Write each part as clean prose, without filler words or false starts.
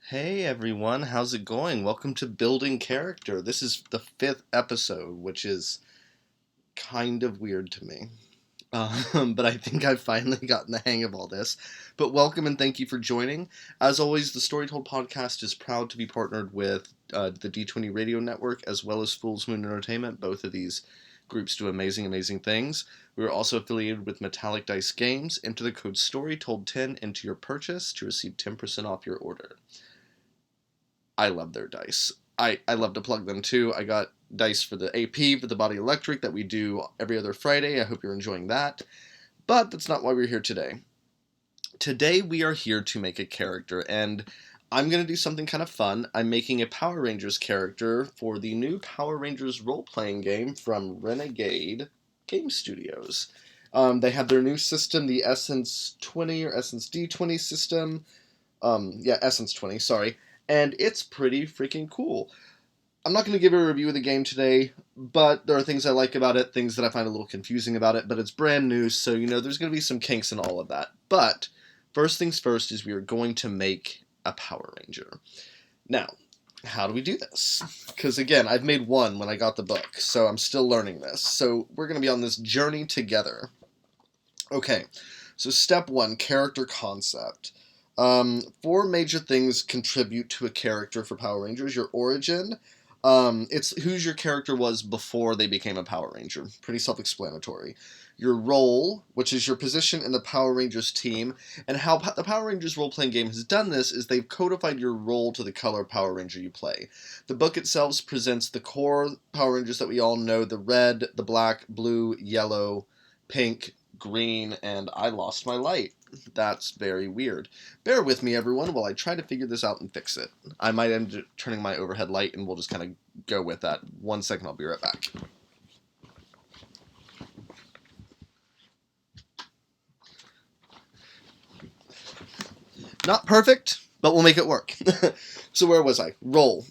Hey everyone, how's it going? Welcome to Building Character. This is the fifth episode, which is kind of weird to me. But I think I've finally gotten the hang of all this. But welcome and thank you for joining. As always, the Story Told podcast is proud to be partnered with the D20 Radio Network as well as Fool's Moon Entertainment. Both of these groups do amazing things. We are also affiliated with Metallic Dice Games. Enter the code STORYTOLD10 into your purchase to receive 10% off your order. I love their dice. I love to plug them too. I got dice for the AP, for the Body Electric that we do every other Friday. I hope you're enjoying that. But that's not why we're here today. Today we are here to make a character, and I'm going to do something kind of fun. I'm making a Power Rangers character for the new Power Rangers role-playing game from Renegade Game Studios. They have their new system, the Essence 20 or Essence D20 system. Essence 20, sorry. And it's pretty freaking cool. I'm not going to give a review of the game today, but there are things I like about it, things that I find a little confusing about it, but it's brand new, so there's going to be some kinks in all of that. But first things first is we are going to make a Power Ranger. Now, how do we do this? Because again, I've made one when I got the book, so I'm still learning this. So we're going to be on this journey together. Okay, so step one, character concept. Four major things contribute to a character for Power Rangers. Your origin, it's whose your character was before they became a Power Ranger. Pretty self-explanatory. Your role, which is your position in the Power Rangers team, and how the Power Rangers role-playing game has done this is they've codified your role to the color Power Ranger you play. The book itself presents the core Power Rangers that we all know, the red, the black, blue, yellow, pink, green, and I lost my light. That's very weird. Bear with me, everyone, while I try to figure this out and fix it. I might end up turning my overhead light, and we'll just kind of go with that. 1 second, I'll be right back. Not perfect, but we'll make it work. So where was I? Role.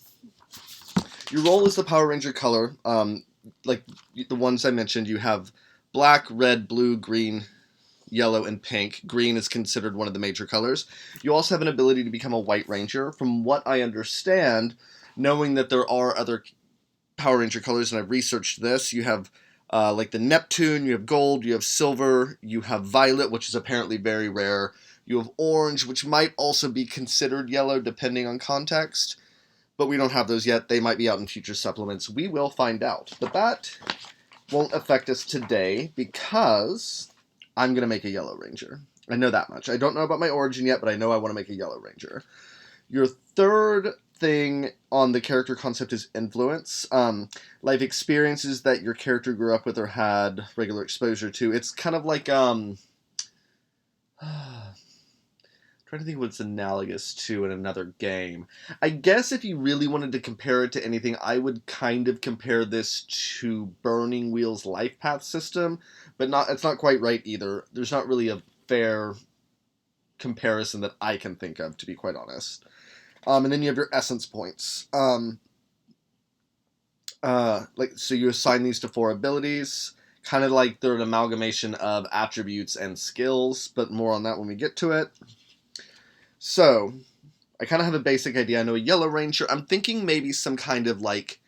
Your role is the Power Ranger color. Like the ones I mentioned, you have black, red, blue, green, yellow, and pink. Green is considered one of the major colors. You also have an ability to become a White Ranger. From what I understand, knowing that there are other Power Ranger colors, and I've researched this, you have like the Neptune, you have gold, you have silver, you have violet, which is apparently very rare. You have orange, which might also be considered yellow depending on context. But we don't have those yet. They might be out in future supplements. We will find out. But that won't affect us today because I'm going to make a Yellow Ranger. I know that much. I don't know about my origin yet, but I know I want to make a Yellow Ranger. Your third thing on the character concept is influence. Life experiences that your character grew up with or had regular exposure to. It's kind of like, trying to think what it's analogous to in another game. I guess if you really wanted to compare it to anything, I would kind of compare this to Burning Wheel's life path system, but it's not quite right either. There's not really a fair comparison that I can think of, to be quite honest. And then you have your essence points. So you assign these to 4 abilities, kind of like they're an amalgamation of attributes and skills, but more on that when we get to it. So, I kind of have a basic idea. I know a Yellow Ranger. I'm thinking maybe some kind of, like,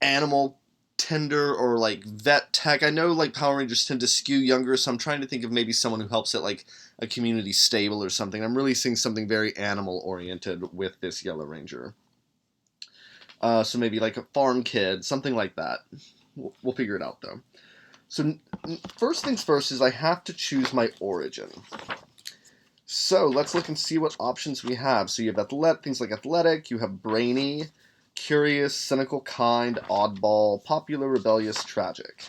animal tender or, like, vet tech. I know, like, Power Rangers tend to skew younger, so I'm trying to think of maybe someone who helps at, like, a community stable or something. I'm really seeing something very animal-oriented with this Yellow Ranger. So maybe, like, a farm kid, something like that. We'll figure it out, though. So, first things first is I have to choose my origin. So, let's look and see what options we have. So, you have things like athletic, you have brainy, curious, cynical, kind, oddball, popular, rebellious, tragic.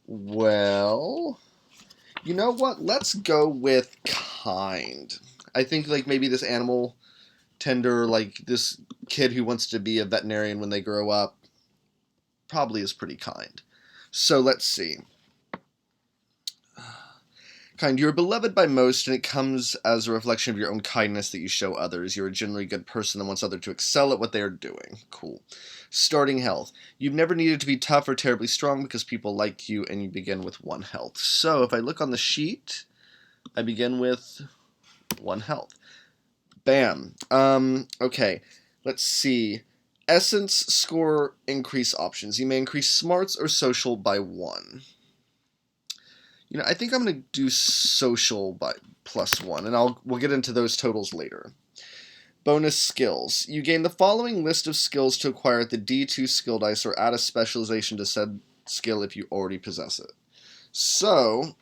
Well, you know what? Let's go with kind. I think, like, maybe this animal tender, like, this kid who wants to be a veterinarian when they grow up, probably is pretty kind. So, let's see. Kind. You're beloved by most, and it comes as a reflection of your own kindness that you show others. You're a generally good person that wants others to excel at what they are doing. Cool. Starting health. You've never needed to be tough or terribly strong because people like you, and you begin with 1 health. So if I look on the sheet, I begin with 1 health. Bam. Okay. Let's see. Essence score increase options. You may increase smarts or social by 1. I think I'm going to do social by +1, and we'll get into those totals later. Bonus skills. You gain the following list of skills to acquire at the D2 skill dice, or add a specialization to said skill if you already possess it. So,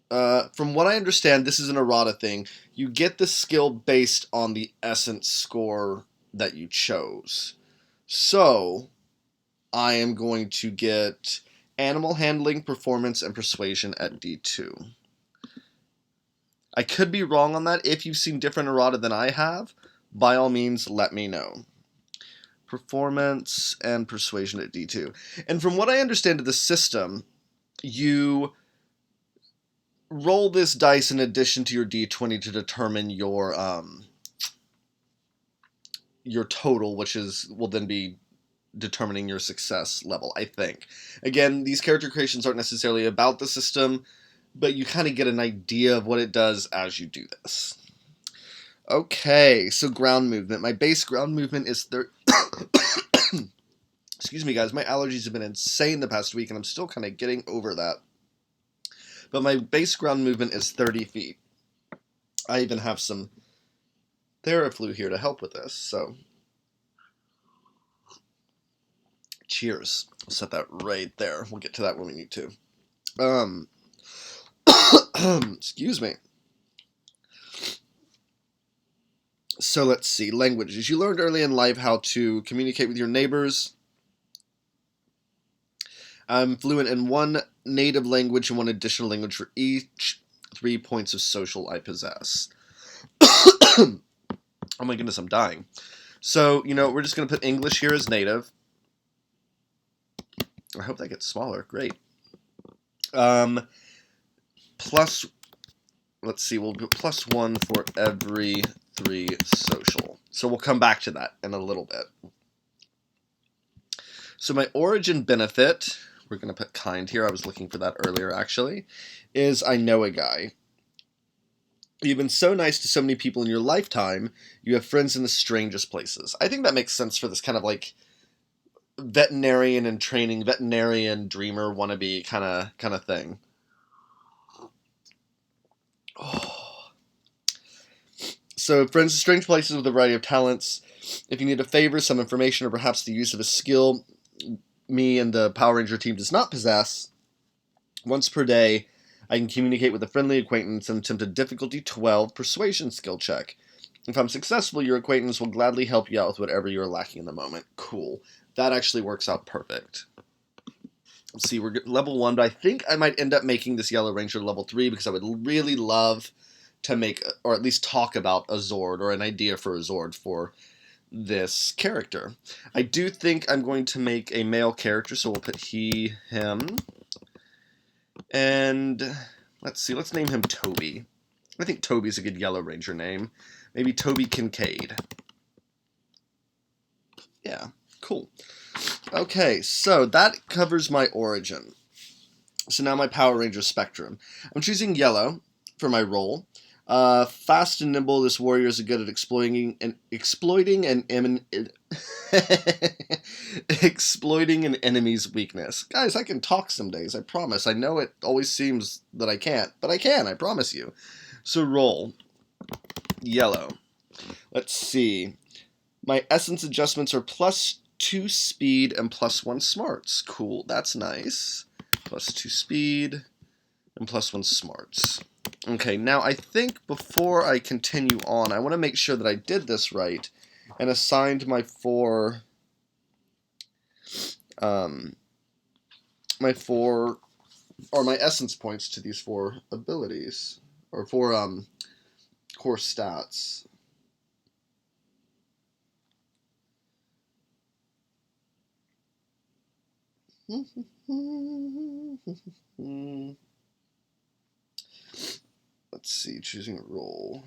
from what I understand, this is an errata thing. You get the skill based on the essence score that you chose. So, I am going to get animal handling, performance, and persuasion at D2. I could be wrong on that. If you've seen different errata than I have, by all means, let me know. Performance and persuasion at D2. And from what I understand of the system, you roll this dice in addition to your D20 to determine your total, which will then be determining your success level, I think. Again, these character creations aren't necessarily about the system, but you kind of get an idea of what it does as you do this. Okay, so ground movement. My base ground movement is Excuse me, guys. My allergies have been insane the past week, and I'm still kind of getting over that. But my base ground movement is 30 feet. I even have some Theraflu here to help with this, so cheers. I'll set that right there. We'll get to that when we need to. Excuse me. So let's see. Languages. You learned early in life how to communicate with your neighbors. I'm fluent in 1 native language and 1 additional language for each 3 points of social I possess. Oh my goodness, I'm dying. So, we're just going to put English here as native. I hope that gets smaller. Great. Plus, let's see, we'll do +1 for every 3 social. So we'll come back to that in a little bit. So my origin benefit, we're going to put kind here, I was looking for that earlier actually, is I know a guy. You've been so nice to so many people in your lifetime, you have friends in the strangest places. I think that makes sense for this kind of like veterinarian in training, veterinarian dreamer wannabe kind of thing. Oh. So friends in strange places with a variety of talents. If you need a favor, some information, or perhaps the use of a skill me and the Power Ranger team does not possess, once per day, I can communicate with a friendly acquaintance and attempt a difficulty 12 persuasion skill check. If I'm successful, your acquaintance will gladly help you out with whatever you're lacking in the moment. Cool. That actually works out perfect. Let's see, we're level 1, but I think I might end up making this Yellow Ranger level 3 because I would really love to make, or at least talk about a Zord, or an idea for a Zord for this character. I do think I'm going to make a male character, so we'll put he, him. And let's name him Toby. I think Toby's a good Yellow Ranger name. Maybe Toby Kincaid. Yeah, cool. Okay, so that covers my origin. So now my Power Ranger spectrum. I'm choosing yellow for my role. Fast and nimble, this warrior is good at exploiting an enemy's weakness. Guys, I can talk some days, I promise. I know it always seems that I can't, but I can, I promise you. So roll. Yellow. Let's see. My essence adjustments are +2 speed and +1 smarts. Cool, that's nice. +2 speed and +1 smarts. Okay, now I think before I continue on, I want to make sure that I did this right and assigned my four my essence points to these 4 abilities, or 4 core stats. Let's see, choosing a role.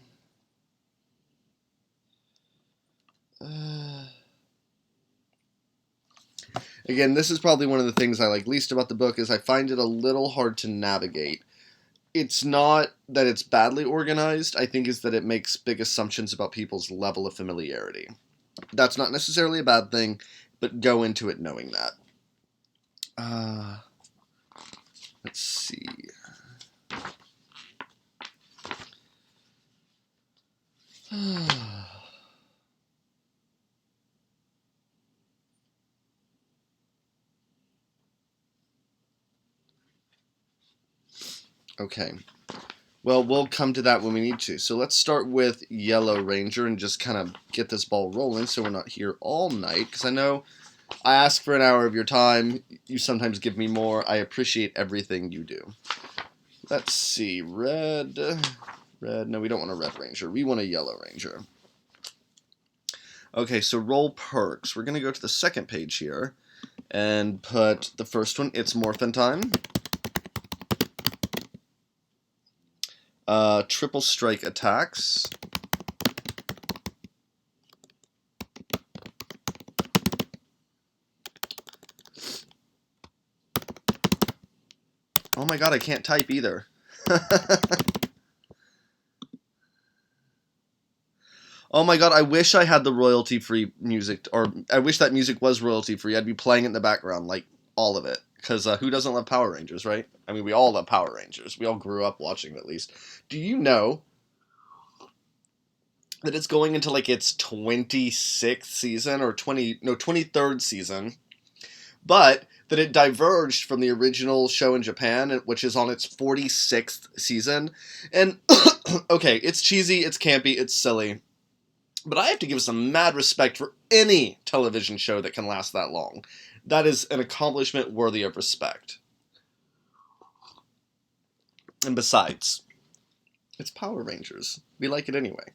Again, this is probably one of the things I like least about the book, is I find it a little hard to navigate. it's not that it's badly organized. I think is that it makes big assumptions about people's level of familiarity. That's not necessarily a bad thing, but go into it knowing that. Let's see. Okay. Well, we'll come to that when we need to. So let's start with Yellow Ranger and just kind of get this ball rolling so we're not here all night. Because I know I ask for an hour of your time. You sometimes give me more. I appreciate everything you do. Let's see. Red. No, we don't want a Red Ranger. We want a Yellow Ranger. Okay, so roll perks. We're going to go to the second page here and put the first one. It's Morphin Time. Triple strike attacks. Oh my god, I can't type either. Oh my god, I wish I had the royalty-free music, or I wish that music was royalty-free. I'd be playing it in the background, like, all of it. Because who doesn't love Power Rangers, right? I mean, we all love Power Rangers. We all grew up watching them, at least. Do you know that it's going into, like, its 26th season, or 23rd season, but that it diverged from the original show in Japan, which is on its 46th season. And, okay, it's cheesy, it's campy, it's silly. But I have to give some mad respect for any television show that can last that long. That is an accomplishment worthy of respect. And besides, it's Power Rangers. We like it anyway.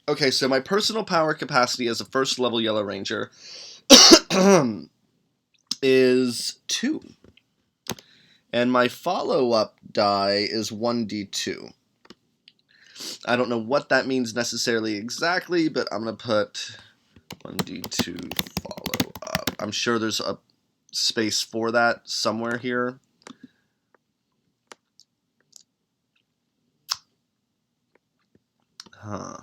Okay, so my personal power capacity as a first level Yellow Ranger is 2. And my follow-up die is 1d2. I don't know what that means necessarily exactly, but I'm going to put 1d2 follow up. I'm sure there's a space for that somewhere here. Huh.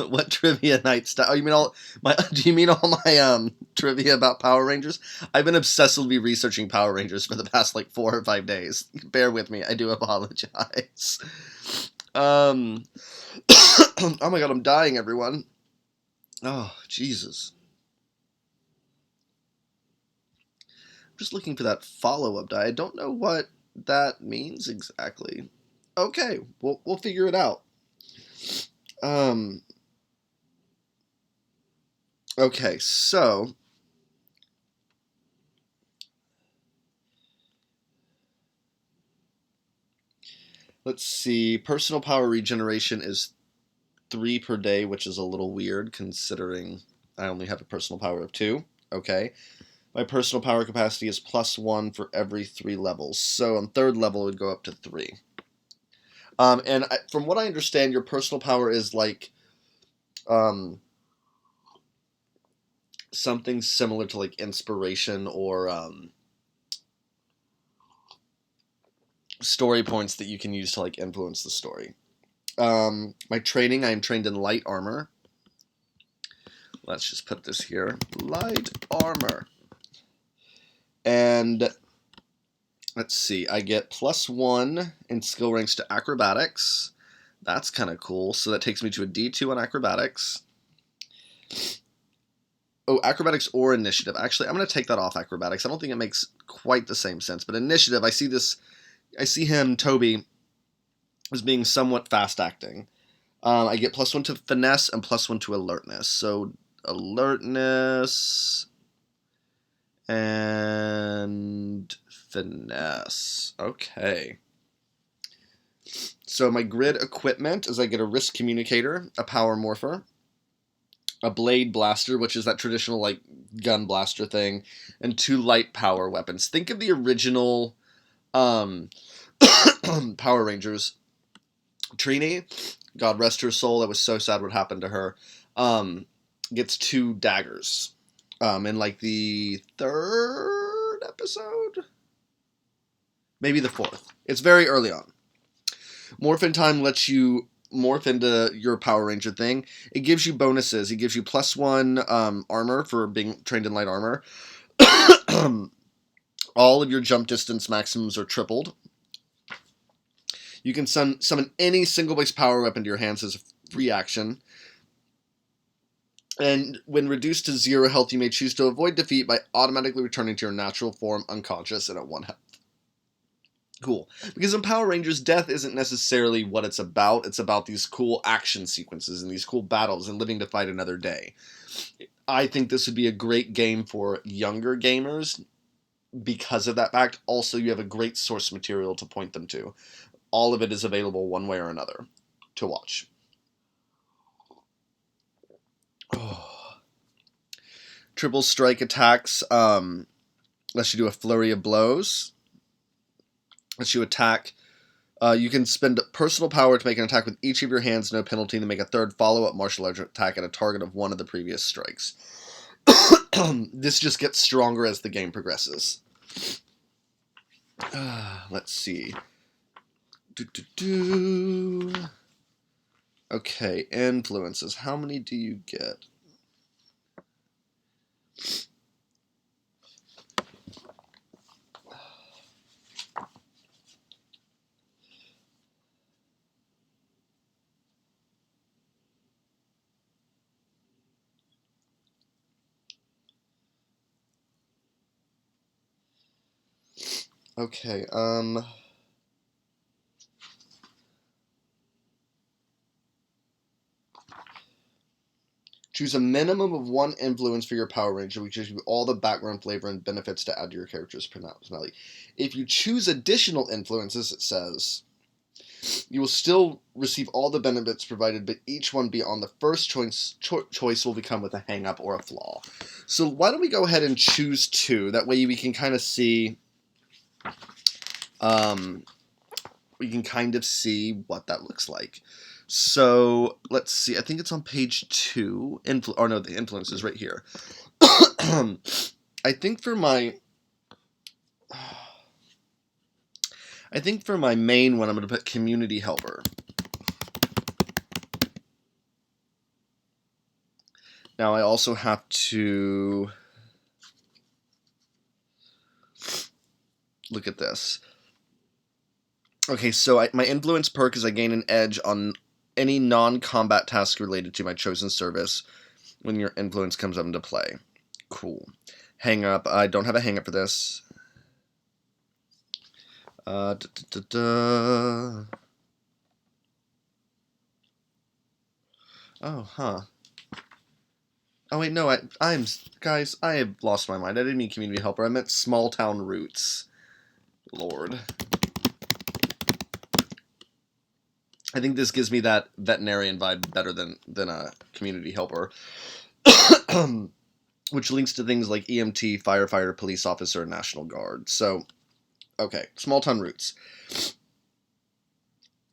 What trivia night stuff? Oh, you mean all my? Do you mean all my trivia about Power Rangers? I've been obsessively researching Power Rangers for the past like 4 or 5 days. Bear with me. I do apologize. Oh my god, I'm dying, everyone. Oh, Jesus. I'm just looking for that follow-up die. I don't know what that means exactly. Okay, we'll figure it out. Okay, so let's see. Personal power regeneration is 3 per day, which is a little weird considering I only have a personal power of 2. Okay. My personal power capacity is +1 for every 3 levels. So on 3rd level, it would go up to 3. And from what I understand, your personal power is like something similar to like inspiration or story points that you can use to like influence the story. My training, I am trained in light armor. Let's just put this here. Light armor. And let's see, I get +1 in skill ranks to acrobatics. That's kind of cool. So that takes me to a D2 on acrobatics. Oh, acrobatics or initiative. Actually, I'm going to take that off acrobatics. I don't think it makes quite the same sense. But initiative, I see him, Toby, as being somewhat fast acting. I get +1 to finesse and +1 to alertness. So alertness and finesse. Okay. So my grid equipment is I get a wrist communicator, a power morpher, a blade blaster, which is that traditional like gun blaster thing, and 2 light power weapons. Think of the original Power Rangers. Trini, God rest her soul, that was so sad what happened to her, gets 2 daggers. In like the 3rd episode? Maybe the 4th. It's very early on. Morphin Time lets you morph into your Power Ranger thing. It gives you bonuses. It gives you +1 armor for being trained in light armor. All of your jump distance maximums are tripled. You can summon any single base power weapon to your hands as a free action. And when reduced to 0 health, you may choose to avoid defeat by automatically returning to your natural form, unconscious, and at 1 health. Cool. Because in Power Rangers, death isn't necessarily what it's about. It's about these cool action sequences and these cool battles and living to fight another day. I think this would be a great game for younger gamers because of that fact. Also, you have a great source material to point them to. All of it is available one way or another to watch. Oh. Triple strike attacks lets you do a flurry of blows. Lets you attack. You can spend personal power to make an attack with each of your hands, no penalty, and then make a third follow-up martial arts attack at a target of 1 of the previous strikes. This just gets stronger as the game progresses. Let's see. Okay, influences. How many do you get? Okay, choose a minimum of 1 influence for your Power Ranger, which gives you all the background flavor and benefits to add to your character's personality. If you choose additional influences, it says, you will still receive all the benefits provided, but each one beyond the first choice will become with a hang-up or a flaw. So why don't we go ahead and choose 2? That way we can kind of see... we can kind of see what that looks like. So, let's see. I think it's on page 2. The influence is right here. I think for my main one, I'm going to put community helper. Now, I also have to look at this. Okay, so my influence perk is I gain an edge on any non-combat task related to my chosen service when your influence comes up into play. Cool. Hang up. I don't have a hang up for this. Oh, huh. Oh, wait, no, guys, I have lost my mind. I didn't mean community helper. I meant small town roots. Lord. I think this gives me that veterinarian vibe better than a community helper. Which links to things like EMT, firefighter, police officer, and National Guard. So, okay, small town roots.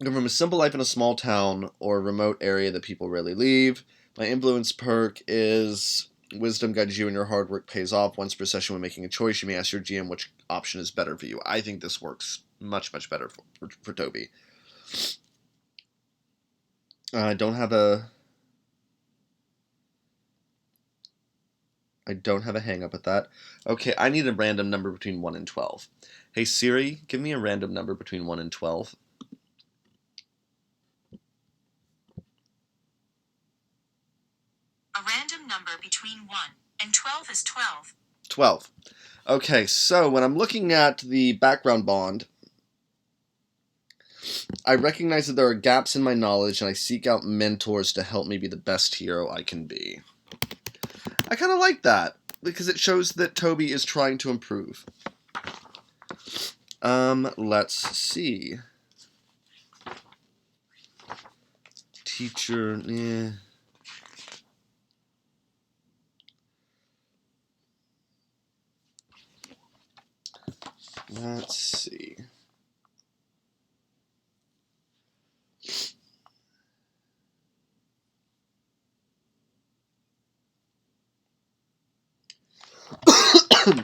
Come from a simple life in a small town or a remote area that people rarely leave. My influence perk is wisdom guides you and your hard work pays off. Once per session when making a choice, you may ask your GM which option is better for you. I think this works much, much better for Toby. I don't have a hang up at that. Okay, I need a random number between 1 and 12. Hey Siri, give me a random number between 1 and 12. A random number between 1 and 12 is 12. 12. Okay, so when I'm looking at the background bond, I recognize that there are gaps in my knowledge, and I seek out mentors to help me be the best hero I can be. I kind of like that, because it shows that Toby is trying to improve. Let's see. Teacher, Let's see.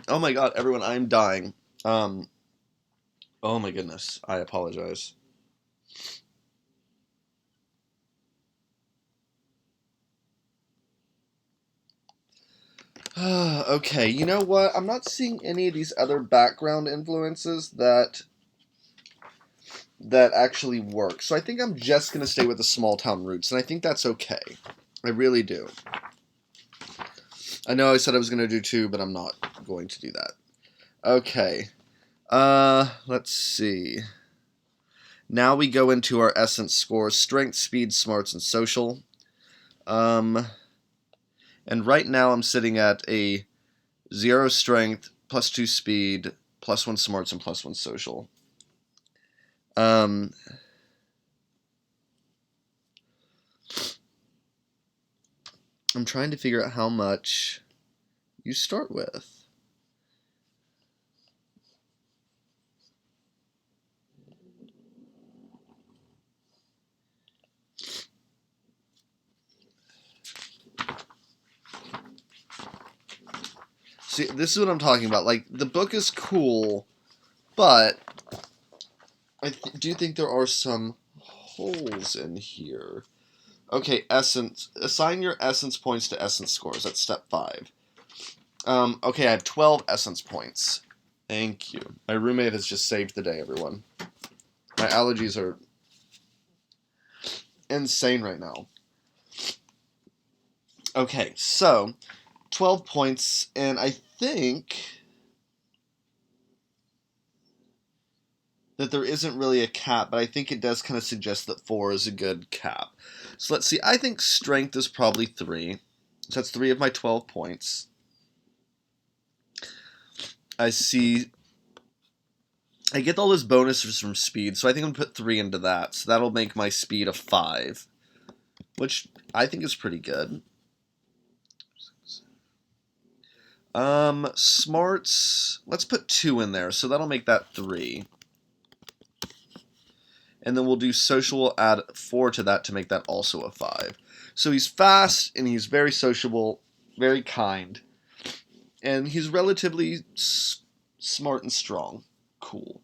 Oh my god, everyone, I'm dying. Oh my goodness, I apologize. Okay, you know what? I'm not seeing any of these other background influences that actually work. So I think I'm just going to stay with the small town roots, and I think that's okay. I really do. I know I said I was going to do 2, but I'm not going to do that. Okay. Let's see. Now we go into our essence scores: strength, speed, smarts, and social. And right now I'm sitting at a 0 strength, +2 speed, +1 smarts, and +1 social. I'm trying to figure out how much you start with. See, this is what I'm talking about. Like, the book is cool, but I do think there are some holes in here. Okay, essence. Assign your essence points to essence scores. That's step 5. Okay, I have 12 essence points. Thank you. My roommate has just saved the day, everyone. My allergies are insane right now. Okay, so 12 points, and I think that there isn't really a cap, but I think it does kind of suggest that 4 is a good cap. So let's see. I think strength is probably 3. So that's 3 of my 12 points. I see. I get all those bonuses from speed, so I think I'm going to put 3 into that. So that'll make my speed a 5, which I think is pretty good. Smarts, let's put 2 in there, so that'll make that 3. And then we'll do social, add 4 to that to make that also a 5. So he's fast, and he's very sociable, very kind, and he's relatively smart and strong. Cool.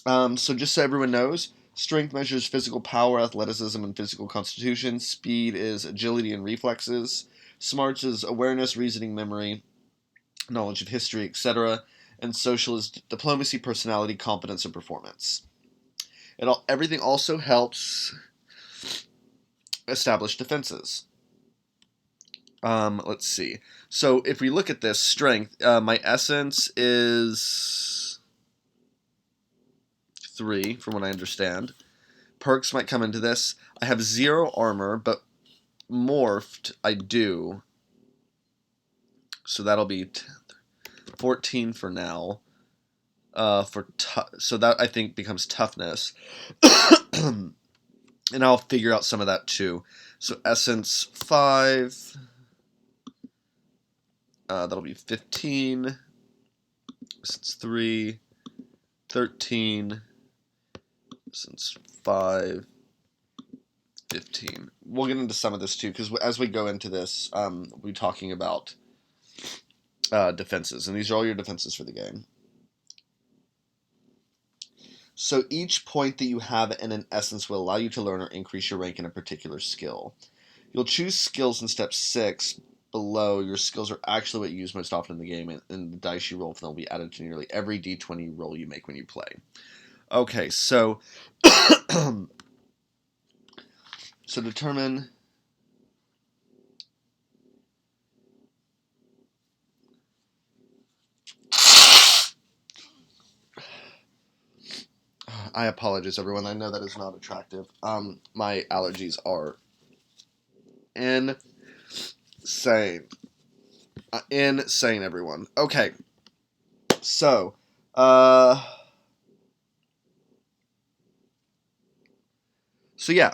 So just so everyone knows, strength measures physical power, athleticism, and physical constitution. Speed is agility and reflexes. Smarts is awareness, reasoning, memory, knowledge of history, etc. And social is diplomacy, personality, competence, and performance. Everything also helps establish defenses. Let's see. So if we look at this strength, my essence is 3, from what I understand. Perks might come into this. I have 0 armor, but morphed I do. So that'll be 14 for now. So that I think becomes toughness. And I'll figure out some of that too. So essence 5. That'll be 15. Essence 3. 13. Essence 5. 15. We'll get into some of this too, because as we go into this, we'll be talking about defenses, and these are all your defenses for the game. So each point that you have in an essence will allow you to learn or increase your rank in a particular skill. You'll choose skills in step 6 below. Your skills are actually what you use most often in the game, and the dice you roll for them will be added to nearly every d20 roll you make when you play. Okay, so so determine I apologize, everyone. I know that is not attractive. My allergies are insane. Insane, everyone. Okay. So,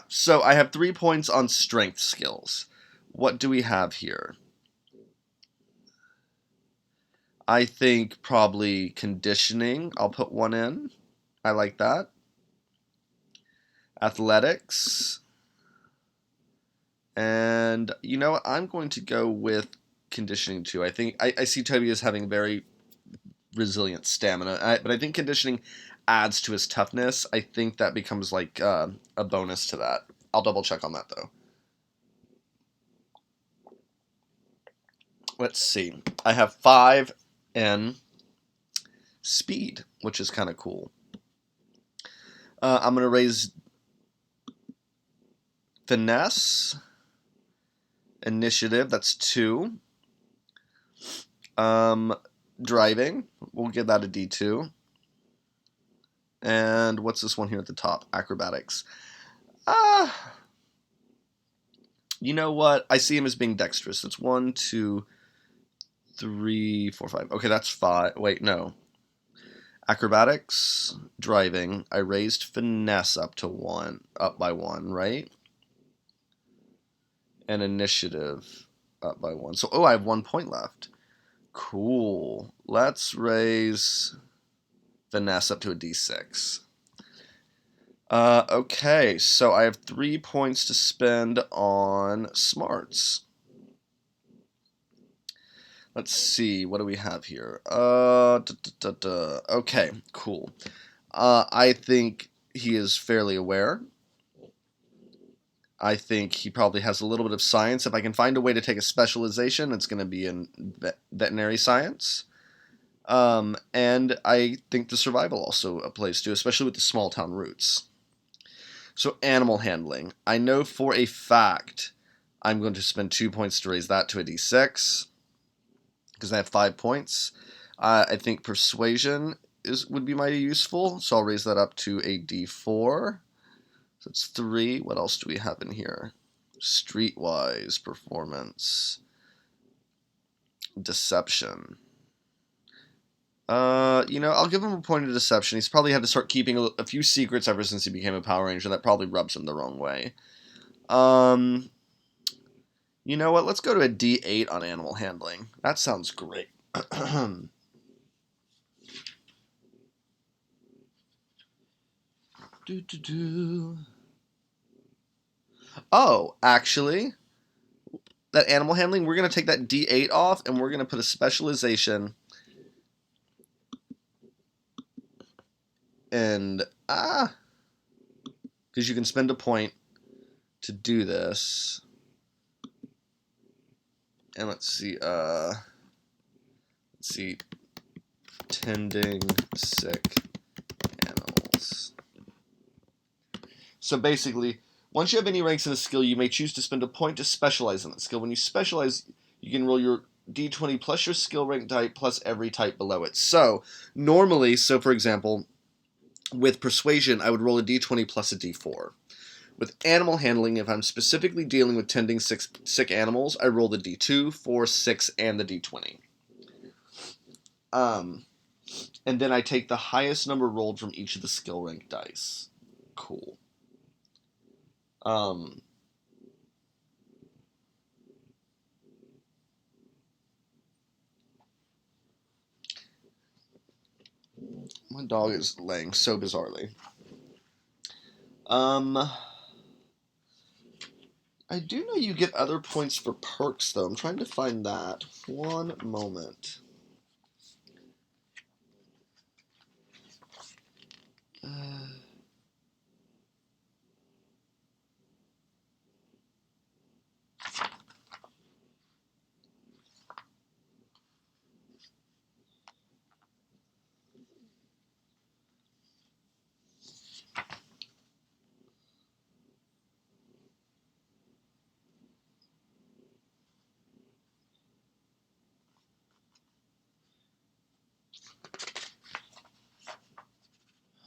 so I have 3 points on strength skills. What do we have here? I think probably conditioning. I'll put 1 in. I like that. Athletics. And you know what? I'm going to go with conditioning too. I think I see Toby as having very resilient stamina, but I think conditioning adds to his toughness. I think that becomes like a bonus to that. I'll double check on that though. Let's see. I have 5 in speed, which is kind of cool. I'm going to raise finesse, initiative, that's 2. Driving, we'll give that a D2. And what's this one here at the top? Acrobatics. You know what? I see him as being dexterous. That's 1, 2, 3, 4, 5. Okay, that's 5. Wait, no. Acrobatics, driving. I raised finesse up by 1, right? And initiative up by 1. So, I have 1 point left. Cool. Let's raise finesse up to a D6. Okay, so I have 3 points to spend on smarts. Let's see, what do we have here? Okay, cool. I think he is fairly aware. I think he probably has a little bit of science. If I can find a way to take a specialization, it's going to be in veterinary science. And I think the survival also plays too, especially with the small town roots. So animal handling. I know for a fact I'm going to spend 2 points to raise that to a D6 because I have 5 points. I think persuasion would be mighty useful, so I'll raise that up to a D4. So it's 3. What else do we have in here? Streetwise, performance, deception. I'll give him a point of deception. He's probably had to start keeping a few secrets ever since he became a Power Ranger. That probably rubs him the wrong way. You know what? Let's go to a D8 on animal handling. That sounds great. Oh, actually, that animal handling, we're going to take that D8 off, and we're going to put a specialization. And, because you can spend a point to do this. And let's see, tending sick animals. So basically, once you have any ranks in a skill, you may choose to spend a point to specialize in that skill. When you specialize, you can roll your D20 plus your skill rank type plus every type below it. So normally, for example, with persuasion, I would roll a D20 plus a D4. With animal handling, if I'm specifically dealing with tending sick animals, I roll the D2, 4, 6, and the D20. And then I take the highest number rolled from each of the skill rank dice. Cool. My dog is laying so bizarrely. I do know you get other points for perks, though. I'm trying to find that. One moment.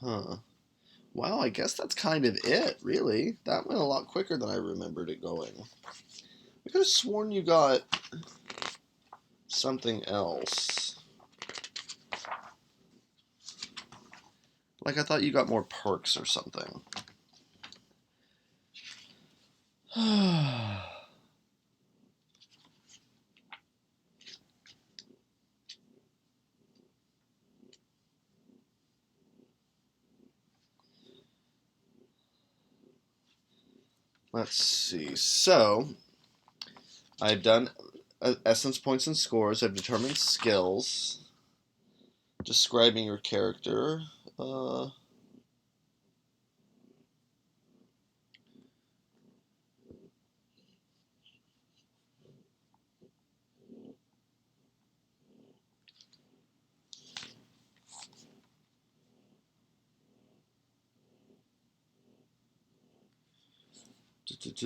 Huh. Well, I guess that's kind of it, really. That went a lot quicker than I remembered it going. I could have sworn you got something else. Like, I thought you got more perks or something. Let's see. So, I've done essence points and scores. I've determined skills. Describing your character.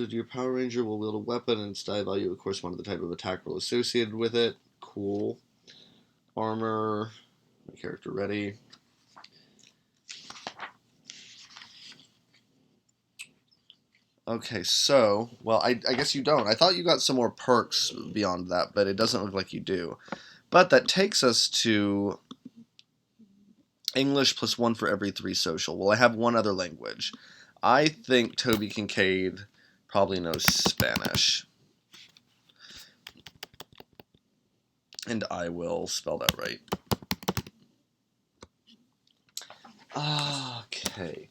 Your Power Ranger will wield a weapon and its die value will correspond to the type of attack roll associated with it. Cool. Armor. My character ready. Okay, so, well, I guess you don't. I thought you got some more perks beyond that, but it doesn't look like you do. But that takes us to English plus 1 for every 3 social. Well, I have one other language. I think Toby Kincaid probably knows Spanish. And I will spell that right. Okay.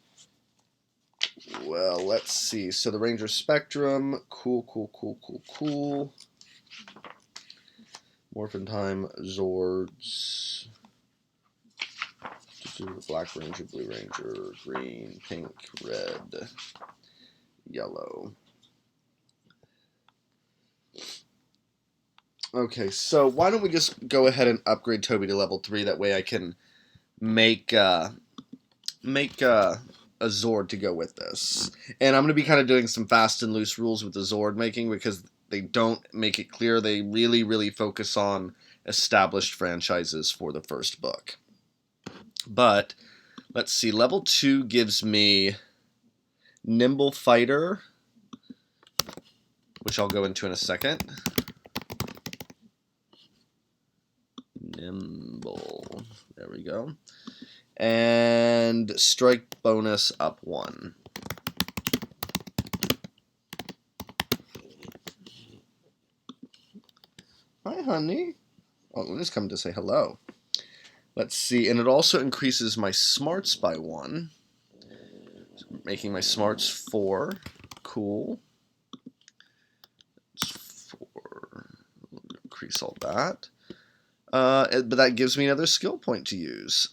Well, let's see. So the Ranger Spectrum. Cool. Morphin Time, Zords. Black Ranger, Blue Ranger, Green, Pink, Red, Yellow. Okay, so why don't we just go ahead and upgrade Toby to level 3? That way I can make a Zord to go with this. And I'm going to be kind of doing some fast and loose rules with the Zord making because they don't make it clear. They really, really focus on established franchises for the first book. But let's see. Level 2 gives me Nimble Fighter, which I'll go into in a second. Nimble. There we go. And strike bonus up 1. Hi, honey. Oh, Luna's come to say hello. Let's see. And it also increases my smarts by 1, making my smarts 4. Cool. It's 4. Increase all that. But that gives me another skill point to use.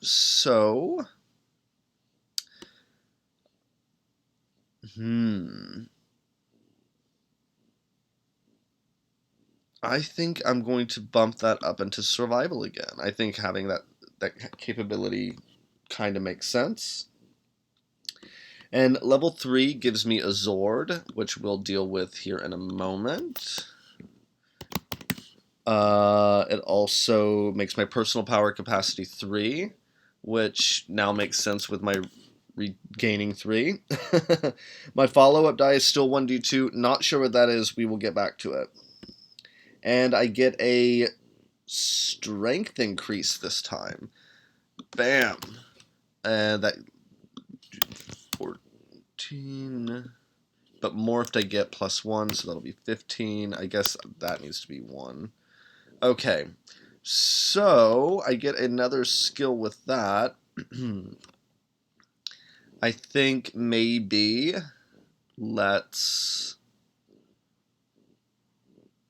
So... I think I'm going to bump that up into survival again. I think having that capability kind of makes sense. And level 3 gives me a Zord, which we'll deal with here in a moment. It also makes my personal power capacity 3, which now makes sense with my regaining 3. My follow-up die is still 1d2. Not sure what that is. We will get back to it. And I get a strength increase this time. Bam! And that 14. But morphed I get plus 1, so that'll be 15. I guess that needs to be 1. Okay. So I get another skill with that. I think maybe let's...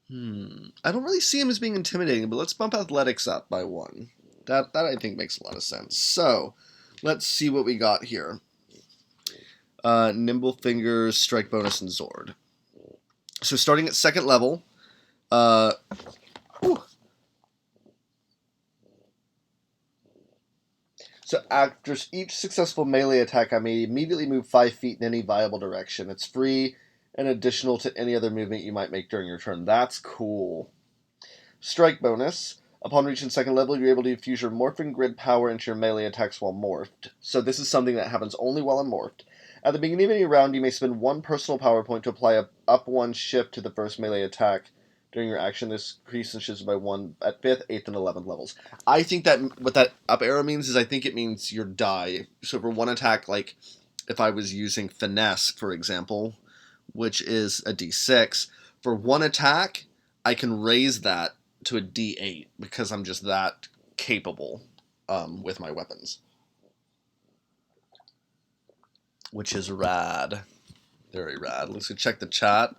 I don't really see him as being intimidating, but let's bump athletics up by 1. That I think makes a lot of sense. So, let's see what we got here. Nimble Fingers, Strike Bonus, and Zord. So starting at 2nd level, so after each successful melee attack, I may immediately move 5 feet in any viable direction. It's free and additional to any other movement you might make during your turn. That's cool. Strike bonus. Upon reaching 2nd level, you're able to infuse your Morphing Grid power into your melee attacks while morphed. So this is something that happens only while I'm morphed. At the beginning of any round, you may spend 1 personal power point to apply a up 1 shift to the first melee attack. During your action, this increases shifts by 1 at 5th, 8th, and 11th levels. I think that what that up arrow means is I think it means your die. So for 1 attack, like if I was using Finesse, for example, which is a d6, for 1 attack, I can raise that to a d8 because I'm just that capable with my weapons. Which is rad. Very rad. Let's go check the chat.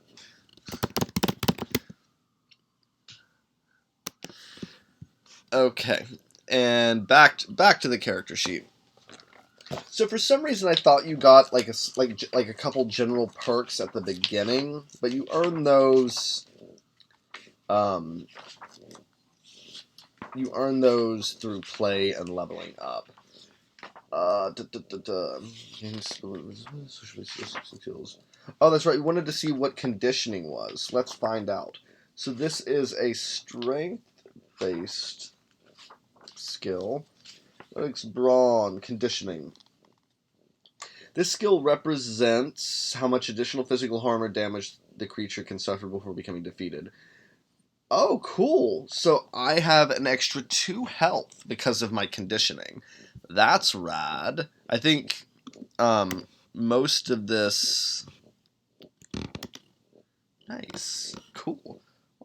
Okay, and back to the character sheet. So for some reason, I thought you got like a couple general perks at the beginning, but you earn those. You earn those through play and leveling up. Oh, that's right. You wanted to see what conditioning was. Let's find out. So this is a strength-based skill. Athletics, brawn, conditioning. This skill represents how much additional physical harm or damage the creature can suffer before becoming defeated. Oh, cool. So I have an extra 2 health because of my conditioning. That's rad. I think most of this... Nice. Cool.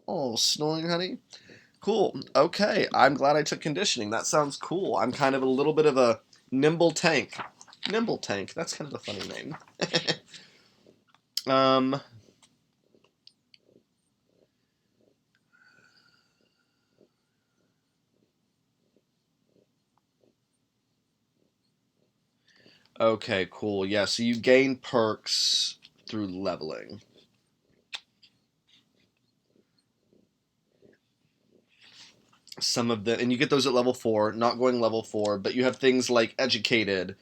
Oh, snoring, honey. Cool. Okay, I'm glad I took conditioning. That sounds cool. I'm kind of a little bit of a nimble tank. Nimble tank. That's kind of a funny name. Okay, cool. Yeah, so you gain perks through leveling. Some of them, and you get those at level 4, not going level 4, but you have things like educated,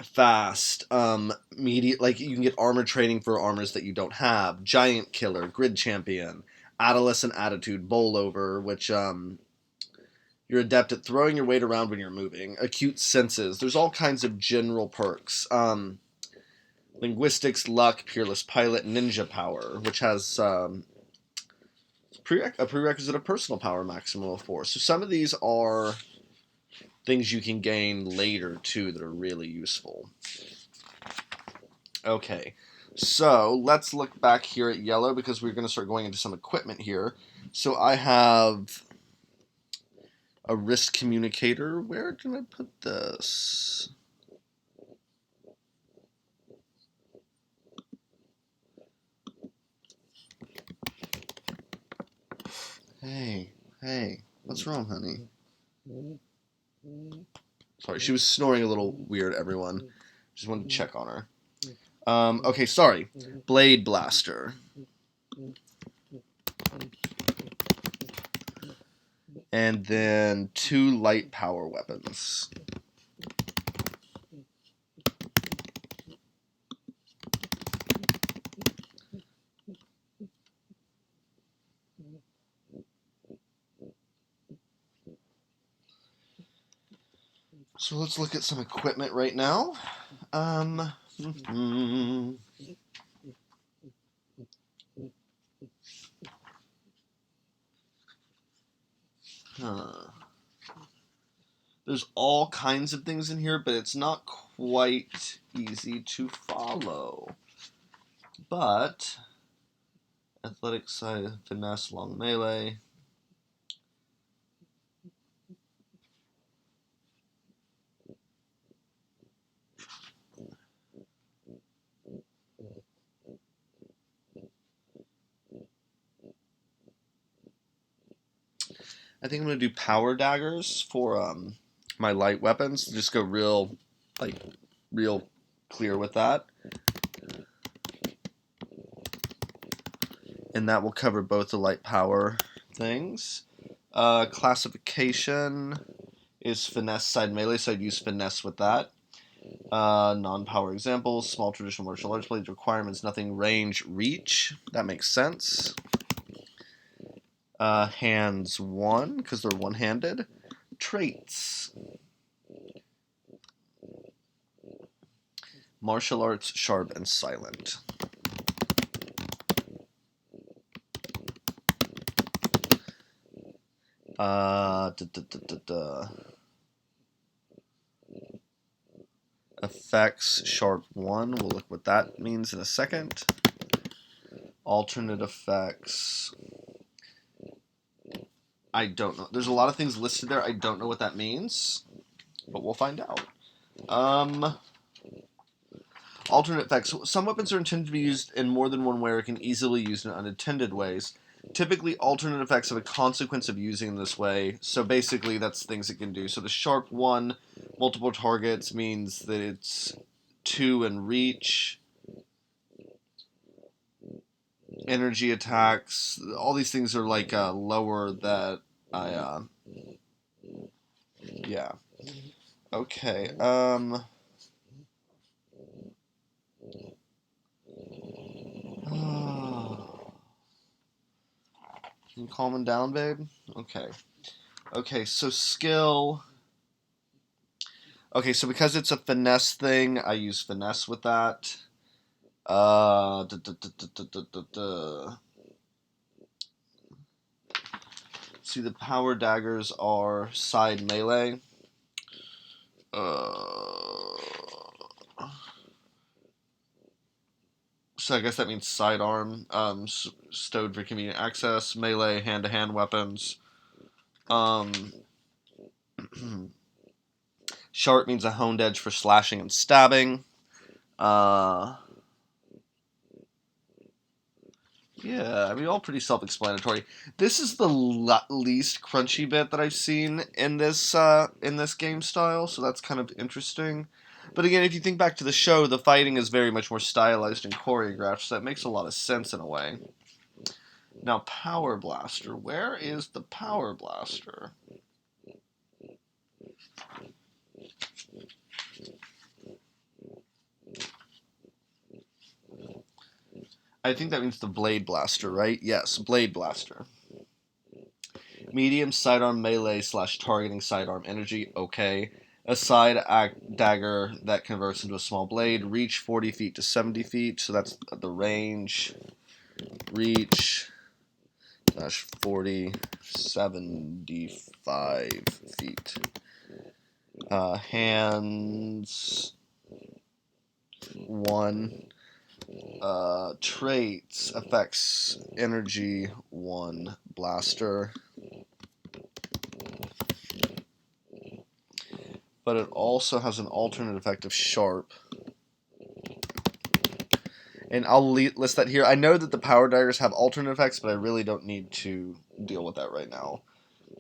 fast, like you can get armor training for armors that you don't have, giant killer, grid champion, adolescent attitude, bowl over, which you're adept at throwing your weight around when you're moving, acute senses. There's all kinds of general perks. Linguistics, luck, peerless pilot, ninja power, which has a prerequisite of personal power maximum of 4. So some of these are things you can gain later too that are really useful. Okay, so let's look back here at yellow because we're going to start going into some equipment here. So I have a wrist communicator. Where can I put this? Hey, what's wrong, honey? Sorry, she was snoring a little weird, everyone. Just wanted to check on her. Okay, sorry. Blade Blaster. And then 2 light power weapons. So let's look at some equipment right now. There's all kinds of things in here, but it's not quite easy to follow. But athletic side, finesse, long melee. I think I'm gonna do power daggers for my light weapons. Just go real clear with that, and that will cover both the light power things. Classification is finesse side melee, so I'd use finesse with that. Non-power examples: small traditional martial arts blades. Requirements: nothing range, reach. That makes sense. Hands 1 because they're one-handed. Traits: martial arts, sharp, and silent. Effects, sharp 1. We'll look what that means in a second. Alternate effects. I don't know. There's a lot of things listed there. I don't know what that means, but we'll find out. Alternate effects. Some weapons are intended to be used in more than one way or can easily be used in unintended ways. Typically, alternate effects have a consequence of using this way. So basically, that's things it can do. So the sharp 1, multiple targets, means that it's 2 in reach. Energy attacks, all these things are like lower that I yeah. Okay. Can you calm him down, babe? Okay. Okay, so skill. Okay, so because it's a finesse thing, I use finesse with that. Uh, duh, duh, duh, duh, duh, duh, duh, duh. See, the power daggers are side melee. So I guess that means sidearm. Stowed for convenient access. Melee, hand-to-hand weapons. Um, Sharp means a honed edge for slashing and stabbing. Yeah, I mean, all pretty self-explanatory. This is the least crunchy bit that I've seen in this game style, so that's kind of interesting. But again, if you think back to the show, the fighting is very much more stylized and choreographed, so that makes a lot of sense in a way. Now, Power Blaster. Where is the Power Blaster? I think that means the Blade Blaster, right? Yes, Blade Blaster. Medium sidearm melee / targeting sidearm energy, okay. A side dagger that converts into a small blade. Reach 40 feet to 70 feet, so that's the range. Reach 40, 75 feet. Hands 1. Traits, effects, energy 1, blaster. But it also has an alternate effect of sharp. And I'll list that here. I know that the power daggers have alternate effects, but I really don't need to deal with that right now.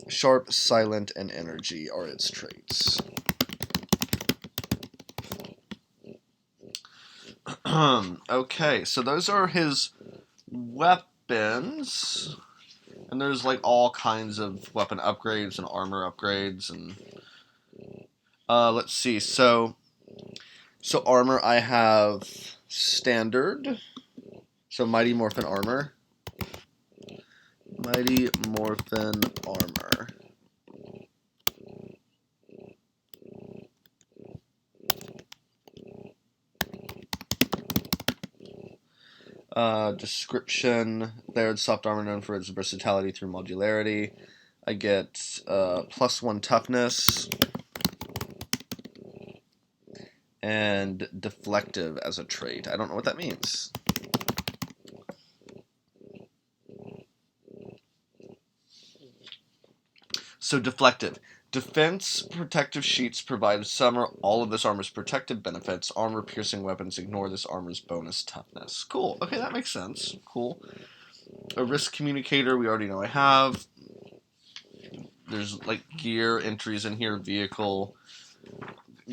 Sharp, silent, and energy are its traits. Okay, so those are his weapons. And there's like all kinds of weapon upgrades and armor upgrades and let's see. So armor I have standard. So Mighty Morphin armor. Mighty Morphin armor. Description. Layered soft armor known for its versatility through modularity. I get +1 toughness and deflective as a trait. I don't know what that means. So deflective. Defense protective sheets provide some or all of this armor's protective benefits. Armor piercing weapons ignore this armor's bonus toughness. Cool. Okay, that makes sense. Cool. A risk communicator we already know I have. There's like gear entries in here, vehicle,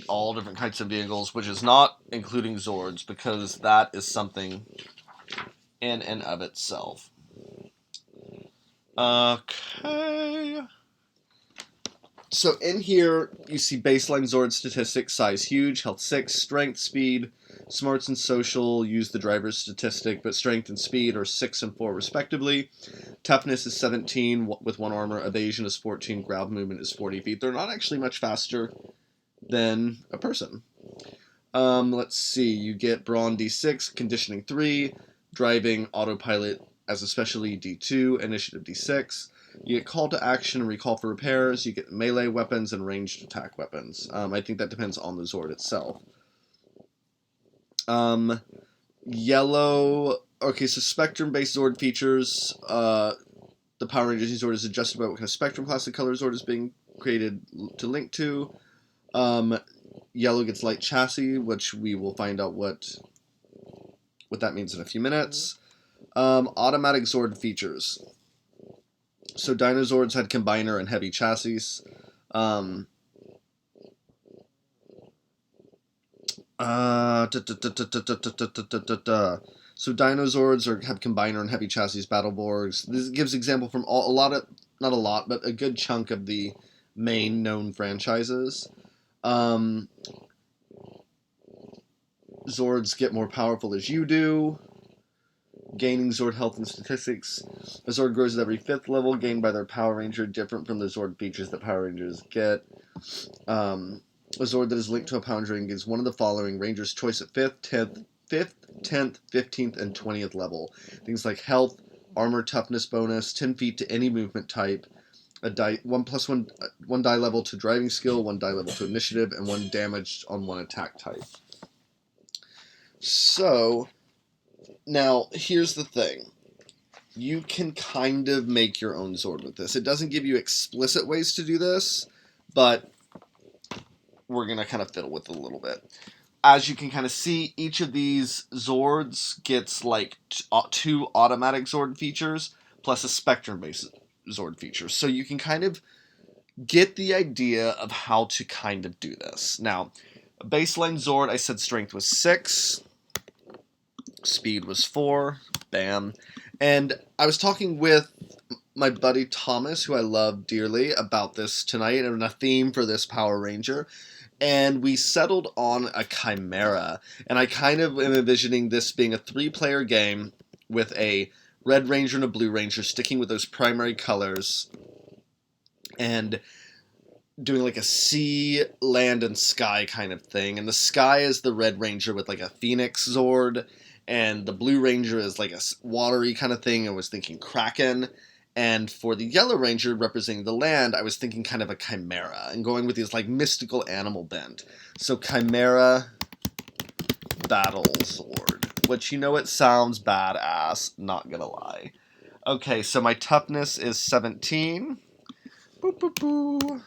all different kinds of vehicles, which is not including Zords because that is something in and of itself. Okay. So in here, you see baseline Zord statistics, size huge, health 6, strength, speed, smarts and social use the driver's statistic, but strength and speed are 6 and 4 respectively. Toughness is 17 with 1 armor, evasion is 14, ground movement is 40 feet. They're not actually much faster than a person. Let's see, you get Brawn D6, Conditioning 3, Driving, Autopilot as a specialty D2, Initiative D6. You get Call to Action and Recall for Repairs. You get melee weapons and ranged attack weapons. I think that depends on the Zord itself. Yellow. Okay, so spectrum-based Zord features. The Power Rangers Zord is adjusted by what kind of spectrum class of color Zord is being created to link to. Yellow gets light chassis, which we will find out what that means in a few minutes. Automatic Zord features. So Dinozords had Combiner and Heavy Chassis. So Dinozords have Combiner and Heavy Chassis Battleborgs. This gives example from a lot of, not a lot, but a good chunk of the main known franchises. Zords get more powerful as you do, gaining Zord health and statistics. A Zord grows at every 5th level, gained by their Power Ranger, different from the Zord features that Power Rangers get. A Zord that is linked to a Power Ranger gives one of the following Ranger's choice at 5th, 10th, 15th, and 20th level. Things like health, armor toughness bonus, 10 feet to any movement type, a die 1+1 die level to driving skill, 1 die level to initiative, and 1 damage on 1 attack type. So, now, here's the thing. You can kind of make your own Zord with this. It doesn't give you explicit ways to do this, but we're going to kind of fiddle with it a little bit. As you can kind of see, each of these Zords gets like 2 automatic Zord features, plus a Spectrum-based Zord feature. So you can kind of get the idea of how to kind of do this. Now, baseline Zord, I said strength was 6. Speed was 4. Bam. And I was talking with my buddy Thomas, who I love dearly, about this tonight and a theme for this Power Ranger. And we settled on a Chimera. And I kind of am envisioning this being a 3-player game with a Red Ranger and a Blue Ranger, sticking with those primary colors. And doing like a sea, land, and sky kind of thing. And the sky is the Red Ranger with like a Phoenix Zord. And the Blue Ranger is like a watery kind of thing. I was thinking Kraken. And for the Yellow Ranger representing the land, I was thinking kind of a Chimera. And going with these like mystical animal bent. So Chimera Battle Zord. Which, you know, it sounds badass. Not gonna lie. Okay, so my toughness is 17. Boop, boop, boop.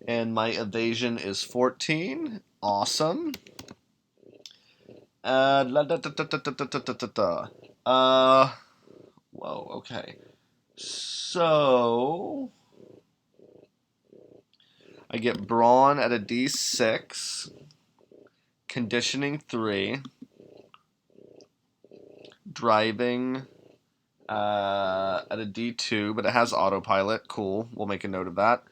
And my evasion is 14. Awesome. Whoa, okay. So, I get Brawn at a D6, Conditioning 3, Driving at a D2, but it has Autopilot. Cool, we'll make a note of that.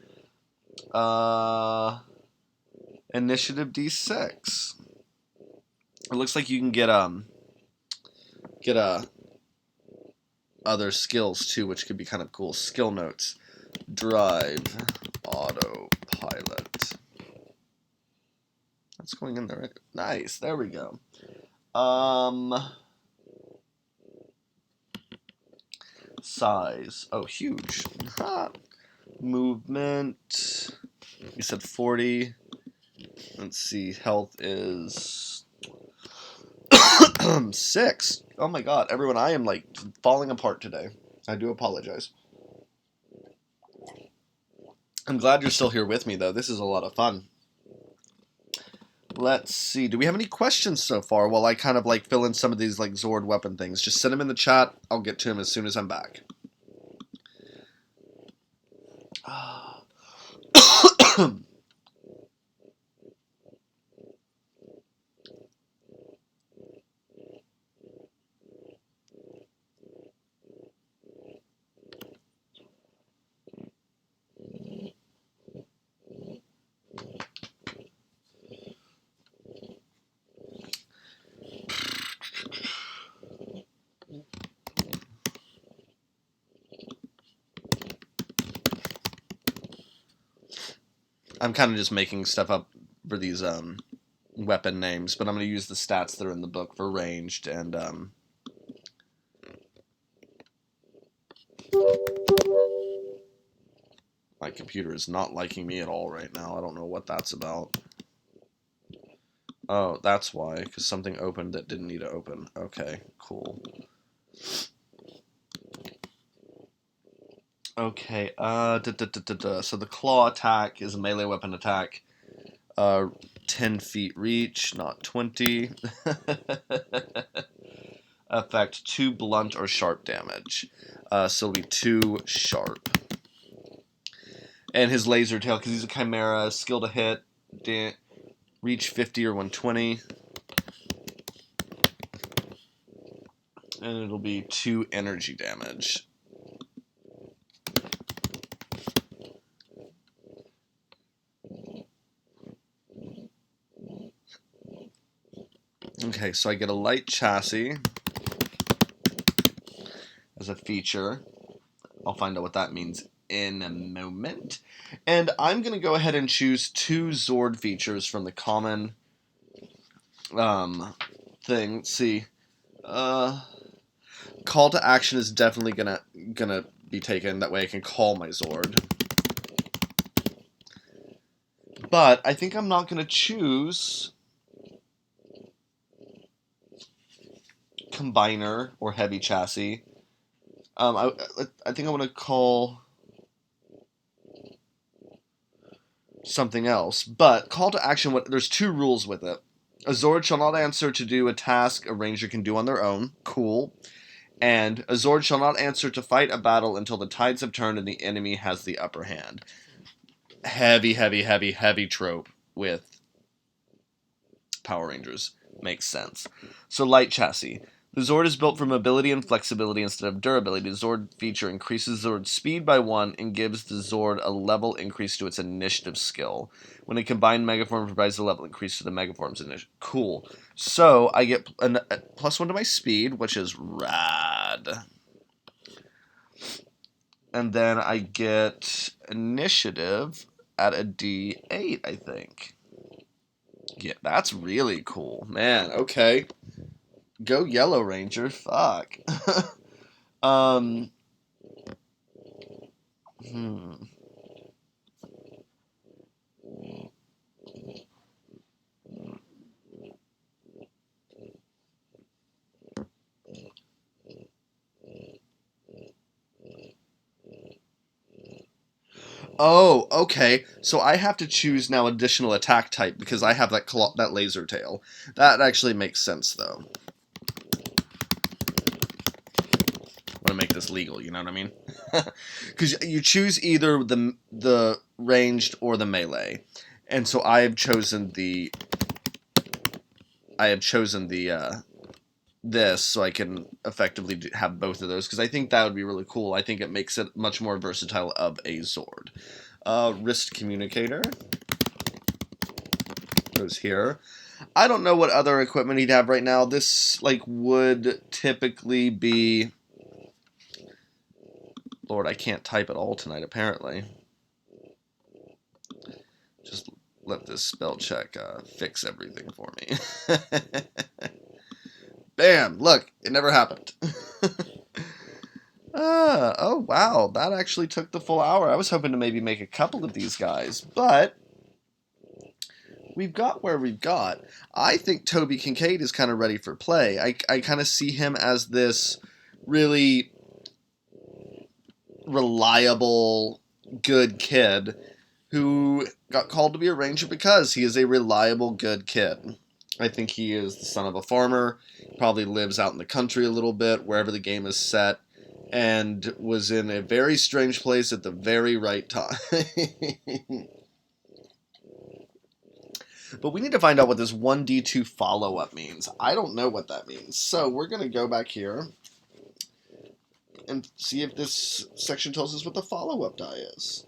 Initiative D6. It looks like you can get other skills too, which could be kind of cool. Skill notes. Drive. Autopilot. That's going in there, right? Nice. There we go. Size. Oh, huge. Movement. You said 40. Let's see. Health is 6. Oh my god, everyone, I am like falling apart today. I do apologize. I'm glad you're still here with me, though. This is a lot of fun. Let's see. Do we have any questions so far while I kind of like fill in some of these like Zord weapon things? Just send them in the chat. I'll get to them as soon as I'm back. I'm kind of just making stuff up for these weapon names, but I'm going to use the stats that are in the book for ranged and my computer is not liking me at all right now. I don't know what that's about. Oh, that's why, because something opened that didn't need to open. Okay, cool. Okay, so the claw attack is a melee weapon attack. 10 feet reach, not 20. Effect 2 blunt or sharp damage. So it'll be 2 sharp. And his laser tail, because he's a chimera, skill to hit, reach 50 or 120. And it'll be 2 energy damage. Okay, so I get a light chassis as a feature. I'll find out what that means in a moment. And I'm going to go ahead and choose 2 Zord features from the common thing. Let's see. Call to action is definitely gonna be taken. That way I can call my Zord. But I think I'm not going to choose Combiner or Heavy Chassis. I think I want to call something else. But call to action, there's 2 rules with it. A Zord shall not answer to do a task a ranger can do on their own. Cool. And a Zord shall not answer to fight a battle until the tides have turned and the enemy has the upper hand. Heavy, heavy, heavy, heavy trope with Power Rangers. Makes sense. So light chassis. The Zord is built for mobility and flexibility instead of durability. The Zord feature increases Zord's speed by 1 and gives the Zord a level increase to its initiative skill. When a combined megaform provides a level increase to the megaform's initiative. Cool. So I get a +1 to my speed, which is rad. And then I get initiative at a D8, I think. Yeah, that's really cool. Man, okay. Go Yellow Ranger. Fuck. um. Hmm. Oh, okay. So I have to choose now additional attack type because I have that laser tail. That actually makes sense, though. I want to make this legal. You know what I mean? Because you choose either the ranged or the melee, and so I have chosen the this so I can effectively have both of those because I think that would be really cool. I think it makes it much more versatile of a Zord. Wrist communicator goes here. I don't know what other equipment he'd have right now. This would typically be. Lord, I can't type at all tonight. Apparently, just let this spell check fix everything for me. Bam! Look, it never happened. Oh wow, that actually took the full hour. I was hoping to maybe make a couple of these guys, but we've got where we've got. I think Toby Kincaid is kind of ready for play. I kind of see him as this really reliable, good kid who got called to be a ranger because he is a reliable, good kid. I think he is the son of a farmer, probably lives out in the country a little bit, wherever the game is set, and was in a very strange place at the very right time. But we need to find out what this 1D2 follow-up means. I don't know what that means. So we're going to go back here and see if this section tells us what the follow-up die is.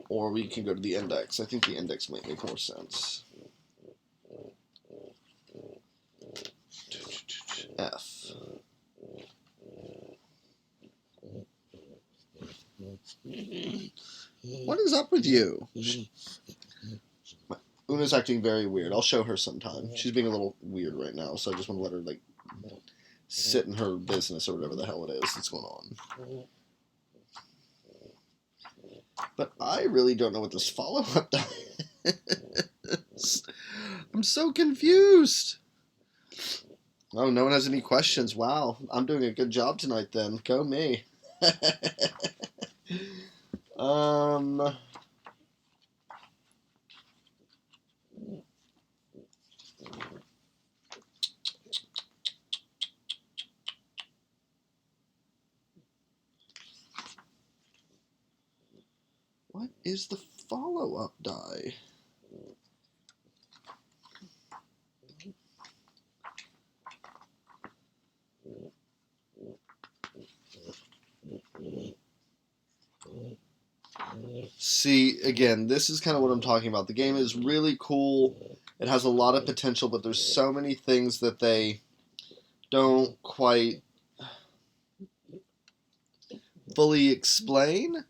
Or we can go to the index. I think the index might make more sense. F. What is up with you? Una's acting very weird. I'll show her sometime. She's being a little weird right now, so I just want to let her, sit in her business or whatever the hell it is that's going on. But I really don't know what this follow-up is. I'm so confused. Oh, no one has any questions. Wow, I'm doing a good job tonight then. Go me. is the follow-up die? See, again, this is kind of what I'm talking about. The game is really cool. It has a lot of potential, but there's so many things that they don't quite fully explain,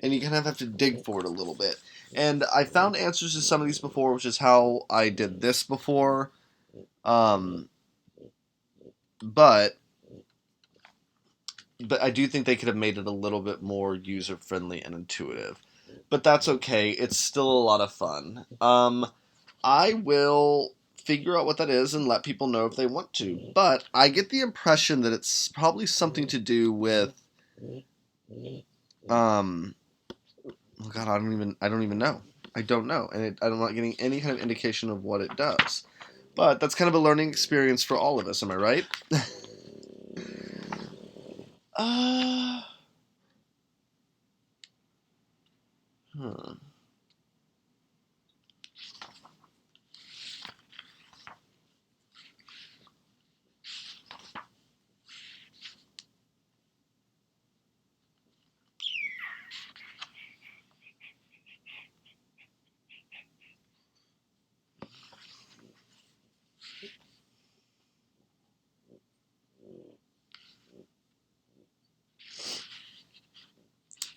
and you kind of have to dig for it a little bit. And I found answers to some of these before, which is how I did this before. But I do think they could have made it a little bit more user-friendly and intuitive. But that's okay. It's still a lot of fun. I will figure out what that is and let people know if they want to. But I get the impression that it's probably something to do with oh god, I don't even know. I don't know, and I'm not getting any kind of indication of what it does. But that's kind of a learning experience for all of us, am I right? Huh.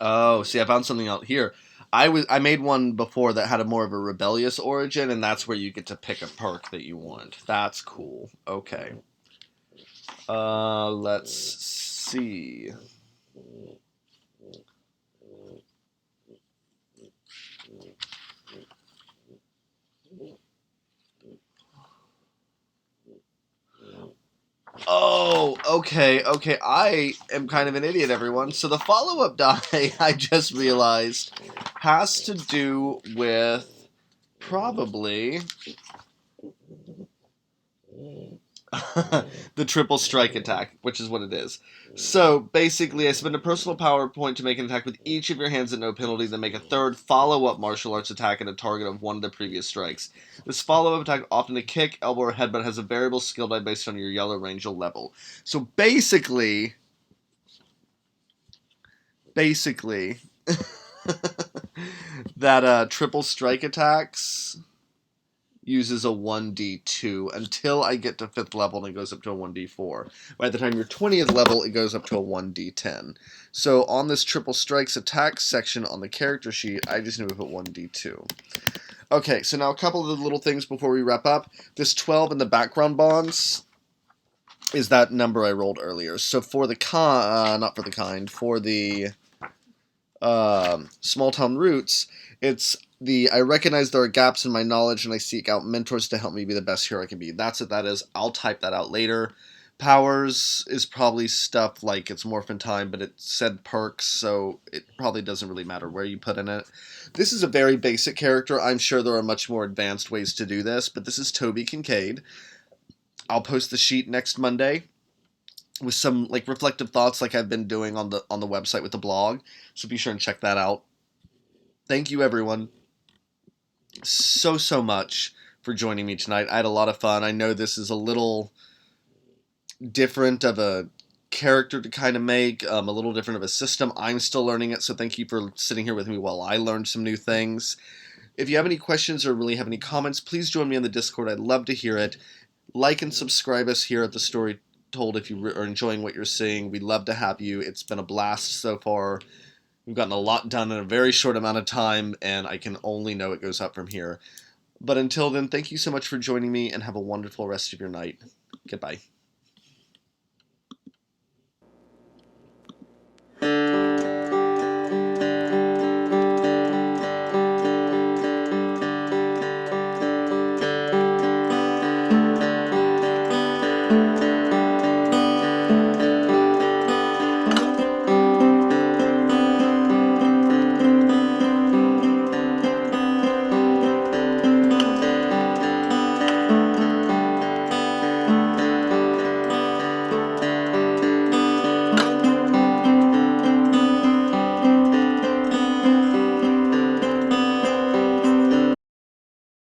Oh, see, I found something out here. I made one before that had a more of a rebellious origin, and that's where you get to pick a perk that you want. That's cool. Okay. Let's see. Oh, okay. I am kind of an idiot, everyone. So the follow-up die, I just realized, has to do with probably the triple strike attack, which is what it is. So basically, I spend a personal power point to make an attack with each of your hands at no penalty, then make a third follow-up martial arts attack at a target of one of the previous strikes. This follow-up attack, often a kick, elbow, or headbutt, has a variable skill die based on your yellow range or level. So basically, that triple strike attacks uses a 1d2 until I get to 5th level and it goes up to a 1d4. By the time you're 20th level, it goes up to a 1d10. So on this triple strikes attack section on the character sheet, I just need to put 1d2. Okay, so now a couple of the little things before we wrap up. This 12 in the background bonds is that number I rolled earlier. So for the for the small town roots, it's I recognize there are gaps in my knowledge and I seek out mentors to help me be the best hero I can be. That's what that is. I'll type that out later. Powers is probably stuff like it's morphin time, but it said perks, so it probably doesn't really matter where you put in it. This is a very basic character. I'm sure there are much more advanced ways to do this, but this is Toby Kincaid. I'll post the sheet next Monday with some like reflective thoughts like I've been doing on the website with the blog. So be sure and check that out. Thank you everyone so much for joining me tonight. I had a lot of fun. I know this is a little different of a character to kind of make, a little different of a system. I'm still learning it, so thank you for sitting here with me while I learned some new things. If you have any questions or really have any comments, please join me on the Discord. I'd love to hear it. Like and subscribe us here at The Story Told if you are enjoying what you're seeing. We'd love to have you. It's been a blast so far. We've gotten a lot done in a very short amount of time, and I can only know it goes up from here. But until then, thank you so much for joining me, and have a wonderful rest of your night. Goodbye.